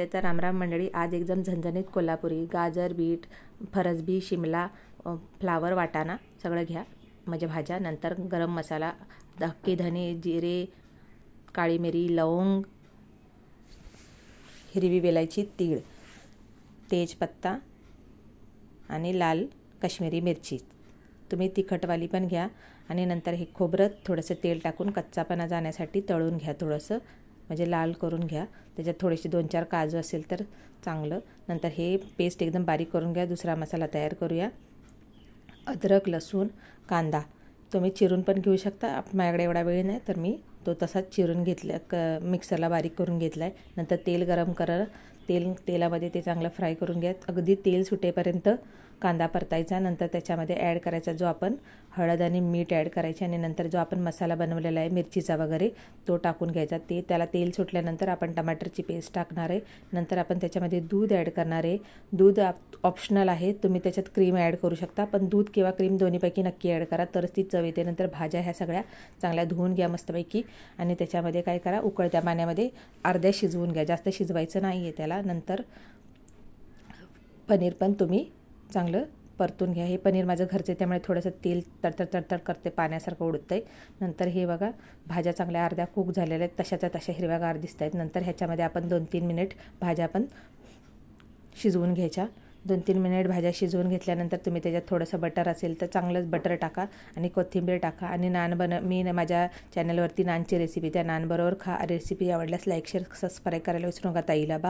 तर रामराम मंडळी, आज एकदम झणझणीत कोल्हापुरी गाजर, बीट, फरसबी, शिमला, फ्लावर, वाटाणा सगळं घ्या म्हणजे भाज्या. नंतर गरम मसाला, हक्की धने, जिरे, काळी मिरी, लवंग, हिरवी वेलायची, तीळ, तेजपत्ता आणि लाल काश्मीरी मिरची. तुम्ही तिखटवाली पण घ्या. आणि नंतर हे खोबरं थोडंसं तेल टाकून कच्चापणा जाण्यासाठी तळून घ्या, थोडंसं म्हणजे लाल करून घ्या. त्याच्यात थोडेसे 2-4 काजू असेल तर चांगलं. नंतर हे पेस्ट एकदम बारीक करून घ्या. दुसरा मसाला तयार करूया. अद्रक, लसूण, कांदा तुम्ही चिरून पण घेऊ शकता. माझ्याकडे एवढा वेळ नाही तर मी तो तसाच चिरून घेतला, मिक्सरला बारीक करून घेतला आहे. नंतर तेल गरम करा. तेलामध्ये ते चांगलं फ्राय करून घ्या. अगदी तेल सुटेपर्यंत कांदा परतायचा. नंतर त्याच्यामध्ये ॲड करायचा जो आपण हळद आणि मीठ ॲड करायचे. आणि नंतर जो आपण मसाला बनवलेला आहे मिरचीचा वगैरे तो टाकून घ्यायचा. त्याला तेल सुटल्यानंतर आपण टमाटरची पेस्ट टाकणार आहे. नंतर आपण त्याच्यामध्ये दूध ॲड करणार आहे. दूध ऑप्शनल आहे, तुम्ही त्याच्यात क्रीम ॲड करू शकता, पण दूध किंवा क्रीम दोन्हीपैकी नक्की ॲड करा, तरच ती चव येते. नंतर भाज्या ह्या सगळ्या चांगल्या धुवून घ्या मस्तपैकी. आणि त्याच्यामध्ये काय करा, उकळत्या पाण्यामध्ये अर्ध्या शिजवून घ्या, जास्त शिजवायचं नाही आहे त्याला. नंतर पनीर पण तुम्ही चांगलं परतून घ्या. हे पनीर माझं घरचं त्यामुळे थोडंसं तेल तडतड करते, पाण्यासारखं उडतं आहे. नंतर हे बघा, भाज्या चांगल्या अर्ध्या कुक झालेल्या आहेत, तशाच्या तशा हिरव्यागार दिसत आहेत. नंतर ह्याच्यामध्ये आपण 2-3 मिनिट भाज्या पण शिजवून घ्यायच्या. 2-3 मिनिट भाज्या शिजवून घेतल्यानंतर तुम्ही त्याच्यात थोडंसं बटर असेल तर चांगलंच बटर टाका आणि कोथिंबीर टाका. आणि मी माझ्या चॅनलवरती नानची रेसिपी, त्या नानबरोबर खा. रेसिपी आवडल्यास लाईक, शेअर, सबस्क्राईब करायला विसरू नका ताईला.